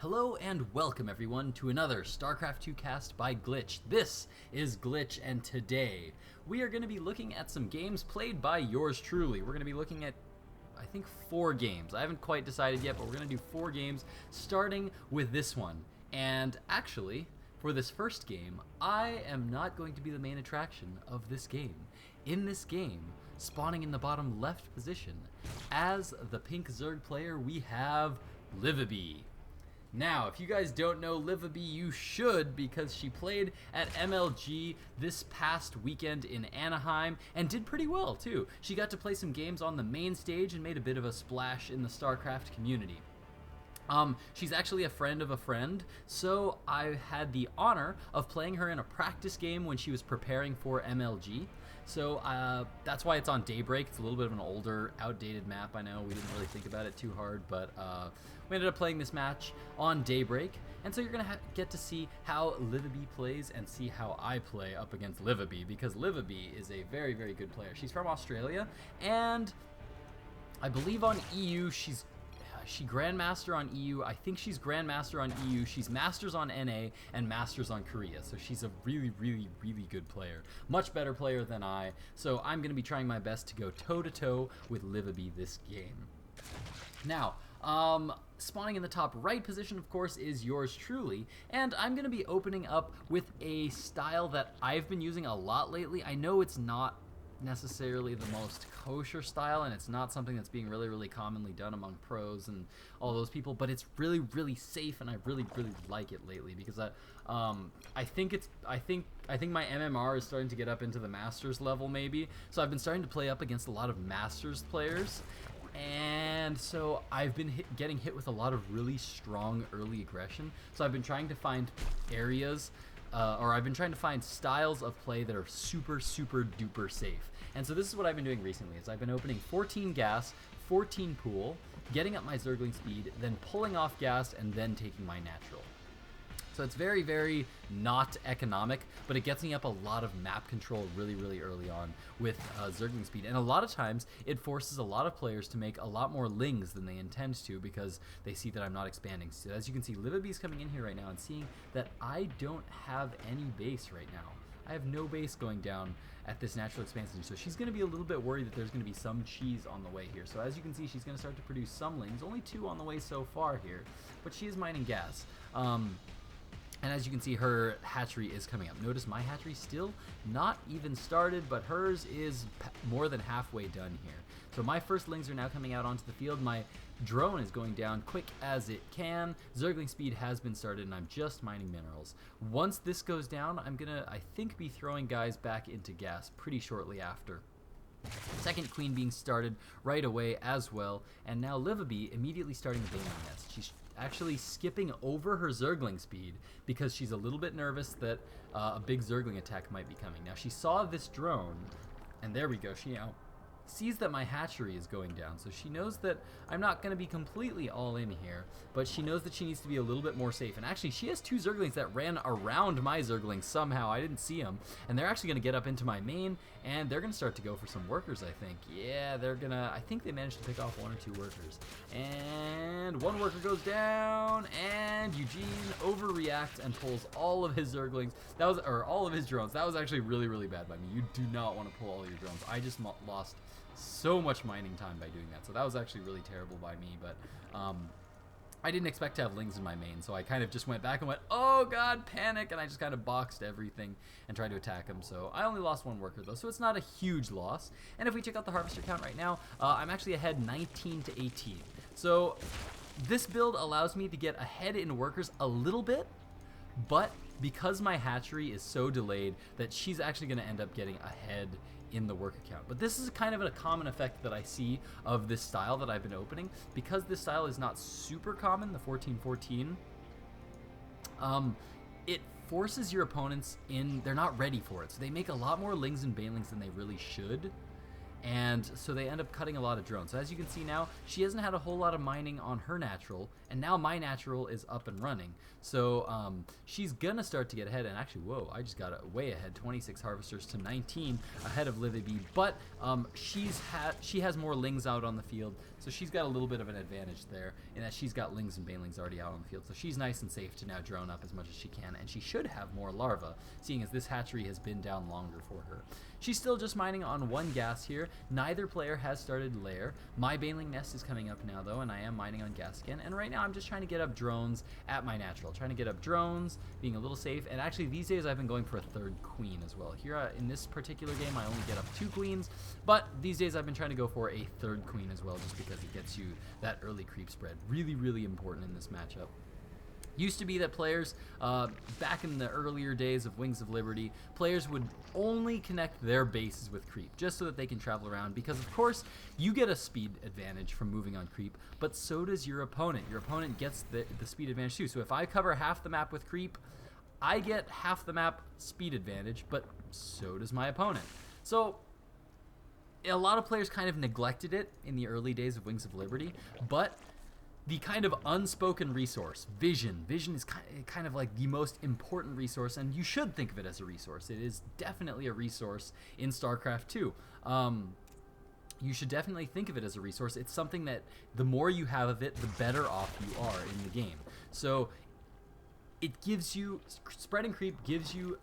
Hello and welcome everyone to another StarCraft 2 cast by GLiTCH. This is GLiTCH, and today we are going to be looking at some games played by yours truly. We're going to be looking at, I think, 4 games. I haven't quite decided yet, but we're going to do 4 games, starting with this one. And actually, for this first game, I am not going to be the main attraction of this game. In this game, spawning in the bottom left position, as the pink Zerg player, we have LiviBee. Now, if you guys don't know LiviBee, you should, because she played at MLG this past weekend in Anaheim and did pretty well too. She got to play some games on the main stage and made a bit of a splash in the StarCraft community. She's actually a friend of a friend, so I had the honor of playing her in a practice game when she was preparing for MLG. So that's why it's on Daybreak. It's a little bit of an older, outdated map, I know. We didn't really think about it too hard, but we ended up playing this match on Daybreak. And so you're going to get to see how LiviBee plays and see how I play up against LiviBee, because LiviBee is a very, very good player. She's from Australia, and I believe on EU she Grandmaster on EU. I think she's Grandmaster on EU. She's Masters on NA and Masters on Korea. So she's a really, really, really good player. Much better player than I. So I'm going to be trying my best to go toe-to-toe with LiviBee this game. Now, spawning in the top right position, of course, is yours truly, and I'm going to be opening up with a style that I've been using a lot lately. I know it's not necessarily the most kosher style, and it's not something that's being really, really commonly done among pros and all those people, but it's really, really safe, and I really, really like it lately, because I think my MMR is starting to get up into the Masters level, maybe. So I've been starting to play up against a lot of Masters players, and so I've been getting hit with a lot of really strong early aggression. So I've been trying to find areas I've been trying to find styles of play that are super, super duper safe. And so this is what I've been doing recently, is I've been opening 14 gas, 14 pool, getting up my Zergling speed, then pulling off gas, and then taking my natural. So it's very, very not economic, but it gets me up a lot of map control really, really early on with Zergling speed. And a lot of times, it forces a lot of players to make a lot more lings than they intend to, because they see that I'm not expanding. So as you can see, LiviBee's coming in here right now and seeing that I don't have any base right now. I have no base going down at this natural expansion, so she's going to be a little bit worried that there's going to be some cheese on the way here. So as you can see, she's going to start to produce some lings, only 2 on the way so far here, but she is mining gas. And as you can see, her hatchery is coming up. Notice my hatchery still not even started, but hers is more than halfway done here. So my first lings are now coming out onto the field. My drone is going down quick as it can. Zergling speed has been started, and I'm just mining minerals. Once this goes down, I'm gonna, I think, be throwing guys back into gas pretty shortly after. Second queen being started right away as well, and now LiviBee immediately starting the baiting nest. She's actually skipping over her Zergling speed because she's a little bit nervous that a big Zergling attack might be coming. Now she saw this drone, and there we go, she now sees that my hatchery is going down, so she knows that I'm not going to be completely all in here, but she knows that she needs to be a little bit more safe. And actually, she has 2 Zerglings that ran around my Zerglings somehow. I didn't see them, and they're actually going to get up into my main, and they're going to start to go for some workers, I think. Yeah, they're going to, I think they managed to pick off 1 or 2 workers. And 1 worker goes down, and Eugene overreacts and pulls all of his Zerglings. That was, or all of his drones. That was actually really, really bad by me. You do not want to pull all your drones. I just lost so much mining time by doing that, so that was actually really terrible by me. But I didn't expect to have lings in my main, so I kind of just went back and went, oh god, panic, and I just kind of boxed everything and tried to attack him. So I only lost 1 worker though, so it's not a huge loss. And if we check out the harvester count right now, I'm actually ahead 19 to 18. So this build allows me to get ahead in workers a little bit, but because my hatchery is so delayed that she's actually going to end up getting ahead in the worker count. But this is kind of a common effect that I see of this style that I've been opening. Because this style is not super common, the 14-14, it forces your opponents in, they're not ready for it. So they make a lot more lings and banelings than they really should. and so they end up cutting a lot of drones. So as you can see now, she hasn't had a whole lot of mining on her natural, and now my natural is up and running. So she's gonna start to get ahead, and actually, whoa, I just got way ahead, 26 harvesters to 19 ahead of LiviBee, but she has more lings out on the field, so she's got a little bit of an advantage there in that she's got lings and banelings already out on the field, so she's nice and safe to now drone up as much as she can, and she should have more larvae, seeing as this hatchery has been down longer for her. She's still just mining on one gas here. Neither player has started lair. My baneling nest is coming up now though, and I am mining on gas again, and right now I'm just trying to get up drones at my natural, trying to get up drones, being a little safe, and actually these days I've been going for a third queen as well. Here in this particular game I only get up 2 queens, but these days I've been trying to go for a third queen as well, just because it gets you that early creep spread. Really, really important in this matchup. Used to be that players, back in the earlier days of Wings of Liberty, players would only connect their bases with creep, just so that they can travel around, because of course, you get a speed advantage from moving on creep, but so does your opponent. Your opponent gets the speed advantage too, so if I cover half the map with creep, I get half the map speed advantage, but so does my opponent. So, a lot of players kind of neglected it in the early days of Wings of Liberty, but the kind of unspoken resource, vision is kind of like the most important resource, and you should think of it as a resource. It is definitely a resource in StarCraft 2. You should definitely think of it as a resource. It's something that the more you have of it, the better off you are in the game. So it gives you, spreading creep gives you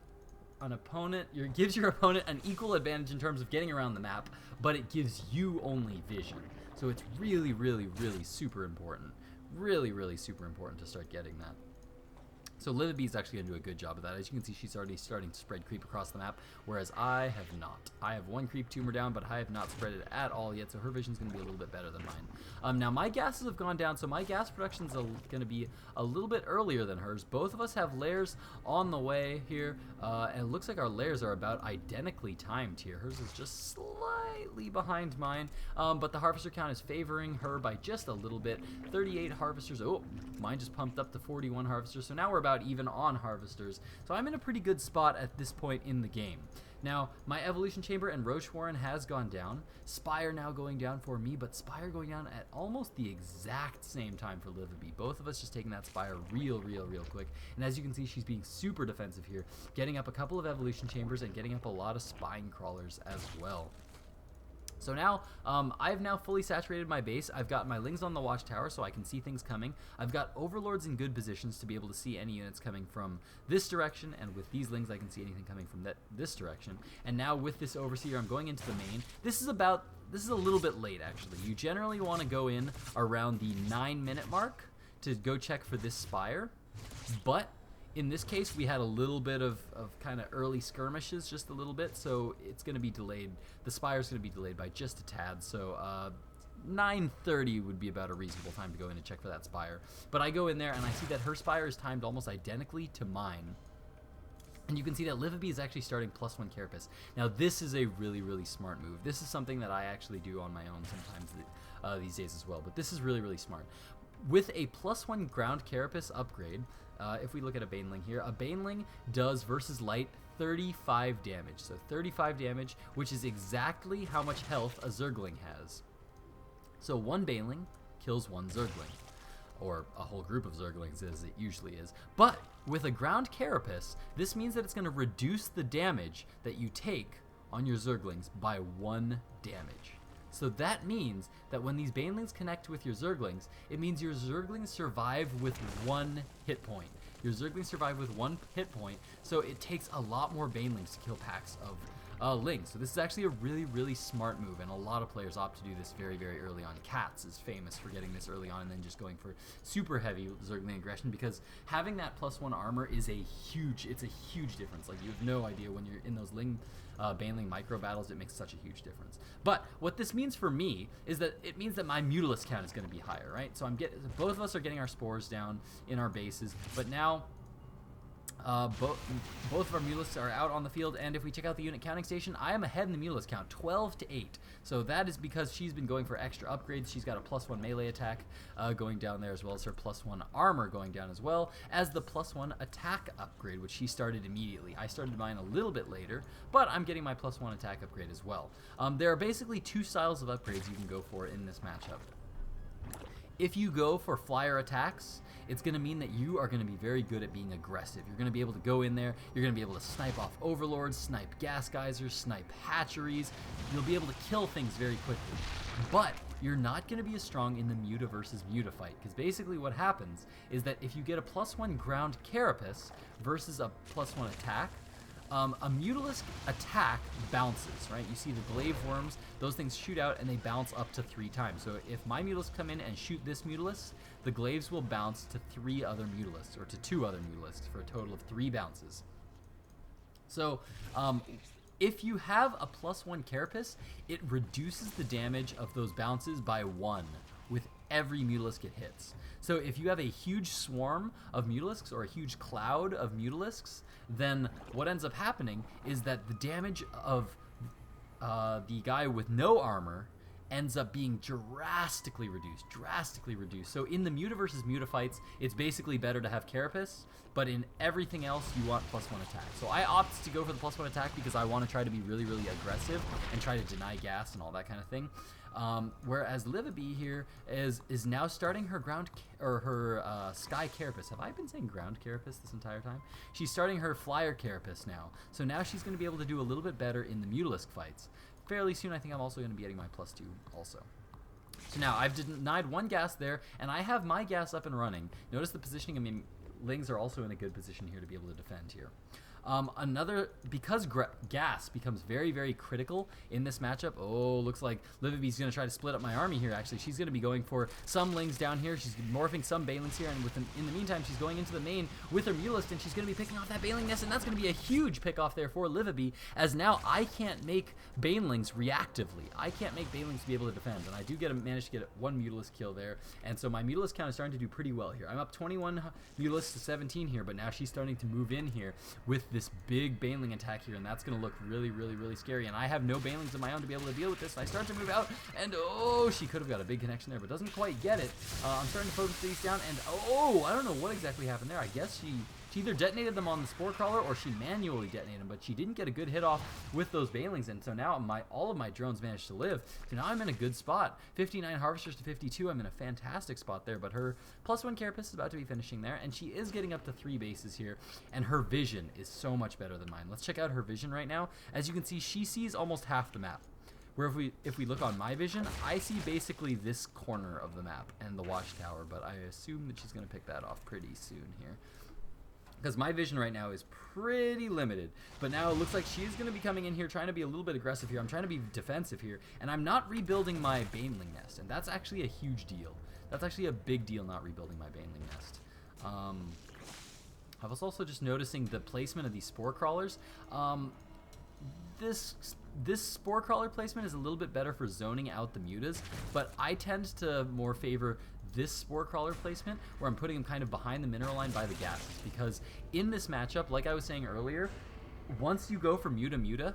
an opponent, gives your opponent an equal advantage in terms of getting around the map, but it gives you only vision. So it's really, really, really super important. Really, really super important to start getting that. So LiviBee is actually going to do a good job of that. As you can see, she's already starting to spread creep across the map, whereas I have not. I have 1 creep tumor down, but I have not spread it at all yet, so her vision is going to be a little bit better than mine. Now, my gases have gone down, so my gas production is going to be a little bit earlier than hers. Both of us have layers on the way here, and it looks like our layers are about identically timed here. Hers is just slightly behind mine, but the harvester count is favoring her by just a little bit. 38 harvesters. Oh, mine just pumped up to 41 harvesters, so now we're about even on harvesters, so I'm in a pretty good spot at this point in the game. Now, my evolution chamber and Roach Warren has gone down. Spire now going down for me, but Spire going down at almost the exact same time for LiviBee. Both of us just taking that Spire real quick, and as you can see, she's being super defensive here, getting up a couple of evolution chambers and getting up a lot of spine crawlers as well. So now, I've now fully saturated my base. I've got my lings on the watchtower so I can see things coming. I've got overlords in good positions to be able to see any units coming from this direction, and with these lings I can see anything coming from this direction. And now with this overseer, I'm going into the main. This is a little bit late actually. You generally want to go in around the 9-minute mark to go check for this spire, but in this case, we had a little bit of kind of early skirmishes, just a little bit, so it's going to be delayed. The Spire's going to be delayed by just a tad, so 9:30 would be about a reasonable time to go in and check for that Spire. But I go in there, and I see that her Spire is timed almost identically to mine. And you can see that LiviBee is actually starting +1 Carapace. Now, this is a really smart move. This is something that I actually do on my own sometimes these days as well, but this is really smart. With a +1 ground Carapace upgrade, if we look at a Baneling here, a Baneling does versus light 35 damage. So 35 damage, which is exactly how much health a Zergling has. So 1 Baneling kills 1 Zergling, or a whole group of Zerglings as it usually is. But with a ground Carapace, this means that it's going to reduce the damage that you take on your Zerglings by 1 damage. So that means that when these Banelings connect with your Zerglings, it means your Zerglings survive with 1 hit point. Your Zerglings survive with 1 hit point, so it takes a lot more Banelings to kill packs of Lings. So this is actually a really smart move, and a lot of players opt to do this very early on. Cats is famous for getting this early on and then just going for super heavy Zergling aggression, because having that +1 armor is a huge difference. Like, you have no idea when you're in those Baneling micro battles, it makes such a huge difference. But what this means for me is that it means that my Mutalisk count is going to be higher, right? So both of us are getting our spores down in our bases, but now Both of our Mulisks are out on the field, and if we check out the unit counting station, I am ahead in the Mulisk count, 12 to 8. So that is because she's been going for extra upgrades. She's got a +1 melee attack going down there, as well as her +1 armor going down, as well as the +1 attack upgrade, which she started immediately. I started mine a little bit later, but I'm getting my +1 attack upgrade as well. There are basically two styles of upgrades you can go for in this matchup. If you go for flyer attacks, it's going to mean that you are going to be very good at being aggressive. You're going to be able to go in there, you're going to be able to snipe off overlords, snipe gas geysers, snipe hatcheries. You'll be able to kill things very quickly. But you're not going to be as strong in the Muta versus Muta fight, because basically what happens is that if you get a +1 ground carapace versus a +1 attack, a Mutalisk attack bounces, right? You see the glaive worms, those things shoot out and they bounce up to 3 times. So if my Mutalisks come in and shoot this Mutalisk, the glaives will bounce to 3 other Mutalisks, or to 2 other Mutalisks, for a total of 3 bounces. So if you have a +1 carapace, it reduces the damage of those bounces by 1 with every Mutalisk it hits. So if you have a huge swarm of Mutalisks or a huge cloud of Mutalisks, then what ends up happening is that the damage of the guy with no armor ends up being drastically reduced. So in the Muta versus Muta fights, it's basically better to have carapace, but in everything else, you want +1 attack. So I opt to go for the +1 attack because I want to try to be really, really aggressive and try to deny gas and all that kind of thing. Whereas LiviBee here is now starting her sky carapace. Have I been saying ground carapace this entire time? She's starting her flyer carapace now. So now she's going to be able to do a little bit better in the Mutalisk fights. Fairly soon, I think I'm also going to be getting my +2 also. So now I've denied 1 gas there, and I have my gas up and running. Notice the positioning. I mean, Lings are also in a good position here to be able to defend here. Because gas becomes very, very critical in this matchup. Oh, looks like LiviBee's going to try to split up my army here, actually. She's going to be going for some Lings down here. She's morphing some Banelings here, and in the meantime, she's going into the main with her Mutalisk, and she's going to be picking off that Baneling nest, and that's going to be a huge pick off there for LiviBee, as now I can't make Banelings reactively. I can't make Banelings be able to defend, and I do manage to get 1 Mutalisk kill there, and so my Mutalisk count is starting to do pretty well here. I'm up 21 Mutalisks to 17 here, but now she's starting to move in here with this big Baneling attack here, and that's going to look really, really, really scary. And I have no Banelings of my own to be able to deal with this. And I start to move out, and oh, she could have got a big connection there, but doesn't quite get it. I'm starting to focus these down, and oh, I don't know what exactly happened there. I guess she either detonated them on the Spore Crawler or she manually detonated them, but she didn't get a good hit off with those Banelings, and so now all of my drones managed to live. So now I'm in a good spot. 59 Harvesters to 52. I'm in a fantastic spot there, but her +1 carapace is about to be finishing there, and she is getting up to 3 bases here, and her vision is so much better than mine. Let's check out her vision right now. As you can see, she sees almost half the map. Where if we look on my vision, I see basically this corner of the map and the watchtower, but I assume that she's going to pick that off pretty soon here, because my vision right now is pretty limited. But now it looks like she is going to be coming in here trying to be a little bit aggressive here. I'm trying to be defensive here, and I'm not rebuilding my Baneling nest, and that's actually a huge deal. That's actually a big deal, not rebuilding my Baneling nest. I was also just noticing the placement of these Spore Crawlers. This Spore Crawler placement is a little bit better for zoning out the Mutas, but I tend to more favor this Spore Crawler placement, where I'm putting them kind of behind the mineral line by the gases, because in this matchup, like I was saying earlier, once you go for Muta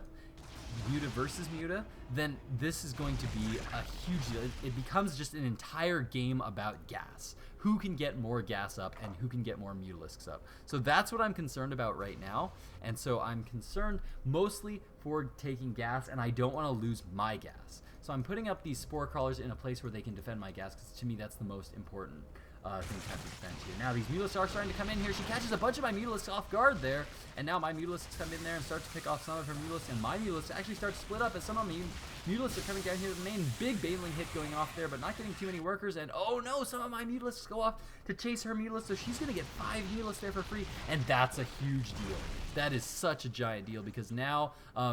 versus Muta, then this is going to be a huge deal. It becomes just an entire game about gas. Who can get more gas up and who can get more Mutalisks up. So that's what I'm concerned about right now, and so I'm concerned mostly for taking gas, and I don't want to lose my gas. So I'm putting up these Spore Crawlers in a place where they can defend my gas, because to me that's the most important thing to have to defend here. Now these Mutalisks are starting to come in here. She catches a bunch of my Mutalisks off guard there, and now my Mutalisks come in there and start to pick off some of her Mutalisks, and my Mutalisks actually start to split up as some of my Mutalisks are coming down here to the main. Big Baneling hit going off there, but not getting too many workers, and oh no, some of my Mutalisks go off to chase her Mutalisks, so she's going to get 5 Mutalisks there for free, and that's a huge deal. That is such a giant deal, because now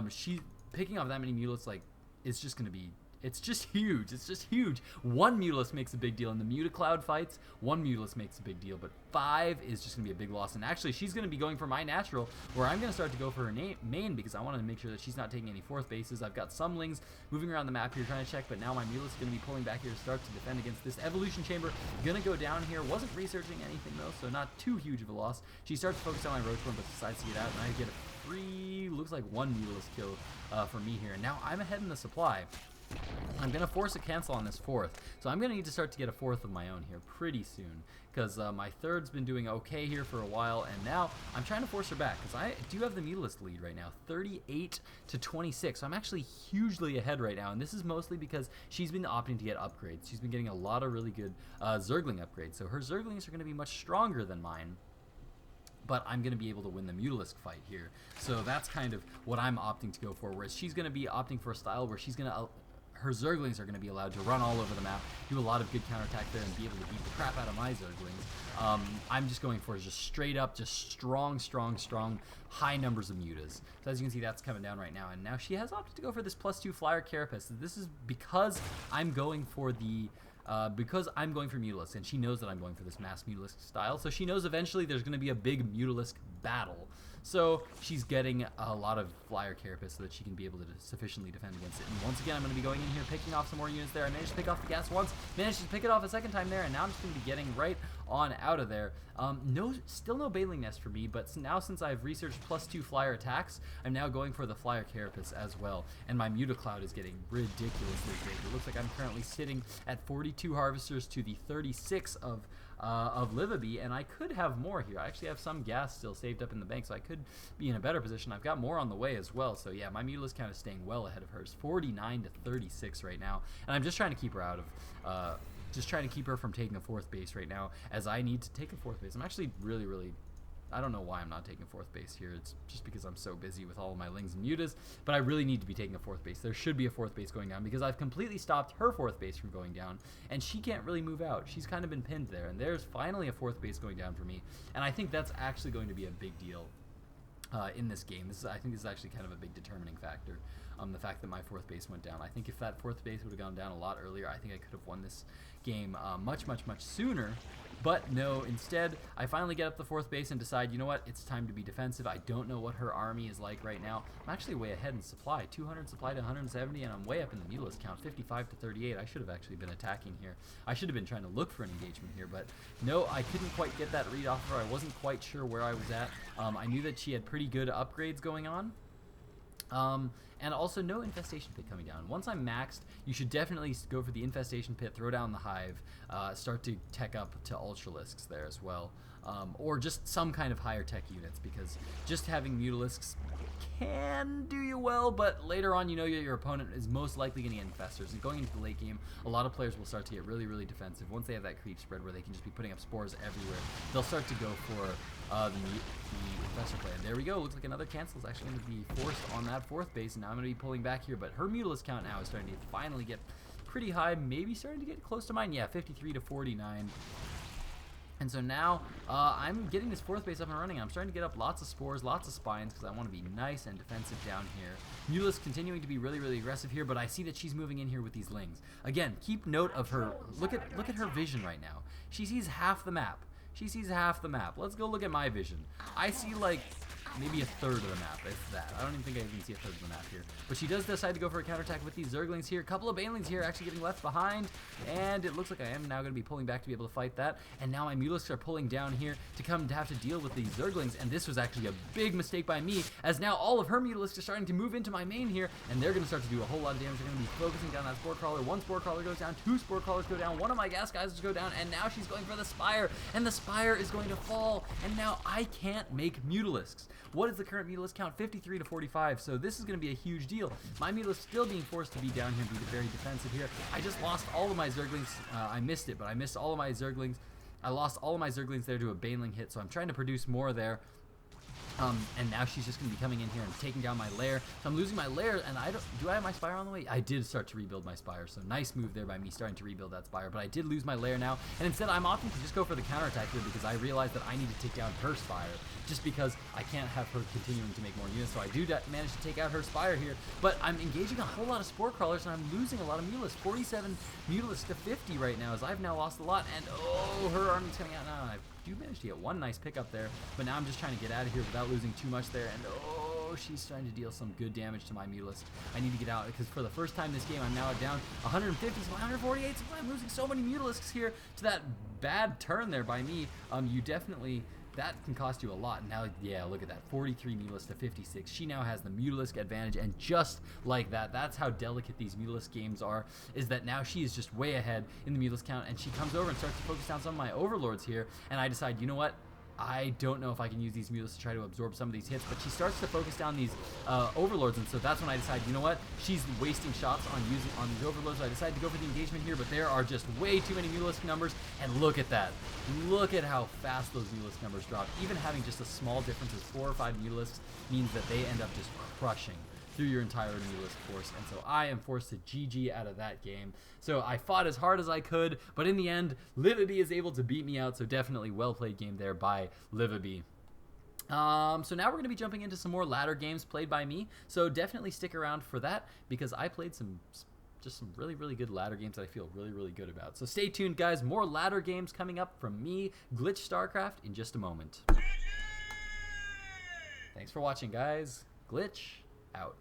she picking off that many Mutalisks, like, it's just going to be It's just huge. It's just huge. One Mutalisk makes a big deal in the Mutacloud fights. One Mutalisk makes a big deal, but 5 is just going to be a big loss. And actually, she's going to be going for my natural, where I'm going to start to go for her main because I want to make sure that she's not taking any 4th bases. I've got some Lings moving around the map here trying to check, but now my Mutalisk is going to be pulling back here to start to defend against this Evolution Chamber. Going to go down here. Wasn't researching anything, though, so not too huge of a loss. She starts to focus on my Roach Form, but decides to get out, and I get a free, looks like 1 Mutalisk kill for me here. And now I'm ahead in the supply. I'm going to force a cancel on this 4th, so I'm going to need to start to get a 4th of my own here pretty soon, because my 3rd's been doing okay here for a while, and now I'm trying to force her back, because I do have the Mutalisk lead right now, 38 to 26, so I'm actually hugely ahead right now, and this is mostly because she's been opting to get upgrades. She's been getting a lot of really good Zergling upgrades, so her Zerglings are going to be much stronger than mine. But I'm going to be able to win the Mutalisk fight here. So that's kind of what I'm opting to go for, whereas she's going to be opting for a style where she's going to... her Zerglings are going to be allowed to run all over the map, do a lot of good counterattack there, and be able to beat the crap out of my Zerglings. I'm just going for just straight up, just strong, high numbers of mutas. So as you can see, that's coming down right now. And now she has opted to go for this +2 Flyer Carapace. This is because I'm going for the... because I'm going for Mutalisk, and she knows that I'm going for this mass Mutalisk style, so she knows eventually there's going to be a big Mutalisk battle. So she's getting a lot of Flyer Carapace so that she can be able to sufficiently defend against it. And once again, I'm going to be going in here, picking off some more units there. I managed to pick off the gas once, managed to pick it off a second time there, and now I'm just going to be getting right on out of there. Still no Baneling Nest for me, but now since I've researched +2 Flyer attacks, I'm now going for the Flyer Carapace as well. And my Mutacloud is getting ridiculously big. It looks like I'm currently sitting at 42 Harvesters to the 36 of LiviBee, and I could have more here. I actually have some gas still saved up in the bank, so I could be in a better position. I've got more on the way as well, so yeah, my Mutalisk count is staying well ahead of hers, 49 to 36 right now, and I'm just trying to keep her out of, just trying to keep her from taking a 4th base right now, as I need to take a 4th base. I'm actually really I don't know why I'm not taking a 4th base here. It's just because I'm so busy with all of my Lings and Mutas, but I really need to be taking a 4th base. There should be a 4th base going down because I've completely stopped her 4th base from going down, and she can't really move out. She's kind of been pinned there, and there's finally a 4th base going down for me, and I think that's actually going to be a big deal in this game. I think this is actually kind of a big determining factor. The fact that my 4th base went down. I think if that 4th base would have gone down a lot earlier, I think I could have won this game much sooner. But no, instead, I finally get up the 4th base and decide, you know what, it's time to be defensive. I don't know what her army is like right now. I'm actually way ahead in supply, 200 supply to 170, and I'm way up in the Mutalisk count, 55 to 38. I should have actually been attacking here. I should have been trying to look for an engagement here, but no, I couldn't quite get that read off her. I wasn't quite sure where I was at. I knew that she had pretty good upgrades going on. And also no Infestation Pit coming down. Once I'm maxed, you should definitely go for the Infestation Pit, throw down the Hive, start to tech up to Ultralisks there as well. Or just some kind of higher tech units, because just having Mutalisks can do you well, but later on you know your opponent is most likely going to get Infestors. And going into the late game, a lot of players will start to get really defensive. Once they have that creep spread where they can just be putting up spores everywhere, they'll start to go for the Infestor play. And there we go. Looks like another cancel is actually going to be forced on that 4th base, and now I'm going to be pulling back here, but her Mutalisk count now is starting to finally get pretty high, maybe starting to get close to mine. Yeah, 53 to 49. And so now I'm getting this 4th base up and running. I'm starting to get up lots of spores, lots of spines, because I want to be nice and defensive down here. Mutalisk continuing to be really aggressive here, but I see that she's moving in here with these Lings. Again, keep note of her. Look at her vision right now. She sees half the map. She sees half the map. Let's go look at my vision. I see like maybe a third of the map, if that. I don't even think I even see a third of the map here. But she does decide to go for a counterattack with these Zerglings here. A couple of Banelings here actually getting left behind. And it looks like I am now going to be pulling back to be able to fight that. And now my Mutalisks are pulling down here to come to have to deal with these Zerglings. And this was actually a big mistake by me, as now all of her Mutalisks are starting to move into my main here. And they're going to start to do a whole lot of damage. They're going to be focusing down that Spore Crawler. One Spore Crawler goes down, two Spore Crawlers go down, one of my gas guys go down, and now she's going for the Spire. And the Spire is going to fall. And now I can't make Mutalisks. What is the current Mutalisk count? 53 to 45. So this is going to be a huge deal. My Mutalisk still being forced to be down here and be very defensive here. I just lost all of my Zerglings. I missed it, but I missed all of my Zerglings. I lost all of my Zerglings there to a Baneling hit, so I'm trying to produce more there. And now she's just going to be coming in here and taking down my lair. So I'm losing my lair, and do I have my Spire on the way? I did start to rebuild my Spire, so nice move there by me starting to rebuild that Spire. But I did lose my lair now, and instead I'm opting to just go for the counterattack here because I realized that I need to take down her Spire, just because I can't have her continuing to make more units. So I do manage to take out her Spire here, but I'm engaging a whole lot of Spore Crawlers, and I'm losing a lot of Mutalisks. 47 Mutalisks to 50 right now, as I've now lost a lot, and oh, her army's coming out now. I do manage to get one nice pickup there, but now I'm just trying to get out of here without losing too much there, and oh, she's trying to deal some good damage to my Mutalisk. I need to get out, because for the first time this game, I'm now down 150, so 148, so I'm losing so many Mutalisks here to that bad turn there by me. You definitely... That can cost you a lot. Now, yeah, look at that. 43 Mutalisk to 56. She now has the Mutalisk advantage, and just like that, that's how delicate these Mutalisk games are, is that now she is just way ahead in the Mutalisk count, and she comes over and starts to focus down some of my Overlords here, and I decide, you know what? I don't know if I can use these Mutalisks to try to absorb some of these hits, but she starts to focus down these Overlords, and so that's when I decide, you know what? She's wasting shots on these Overlords, so I decide to go for the engagement here, but there are just way too many Mutalisk numbers, and look at that. Look at how fast those Mutalisk numbers drop. Even having just a small difference of 4 or 5 Mutalisks means that they end up just crushing through your entire Mutalisk force, and so I am forced to GG out of that game. So I fought as hard as I could, but in the end, LiviBee is able to beat me out, so definitely well played game there by LiviBee. So now we're going to be jumping into some more ladder games played by me, so definitely stick around for that, because I played some really, really good ladder games that I feel really, really good about. So stay tuned, guys. More ladder games coming up from me, GLiTCHStarCraft, in just a moment. Thanks for watching, guys. GLiTCH out.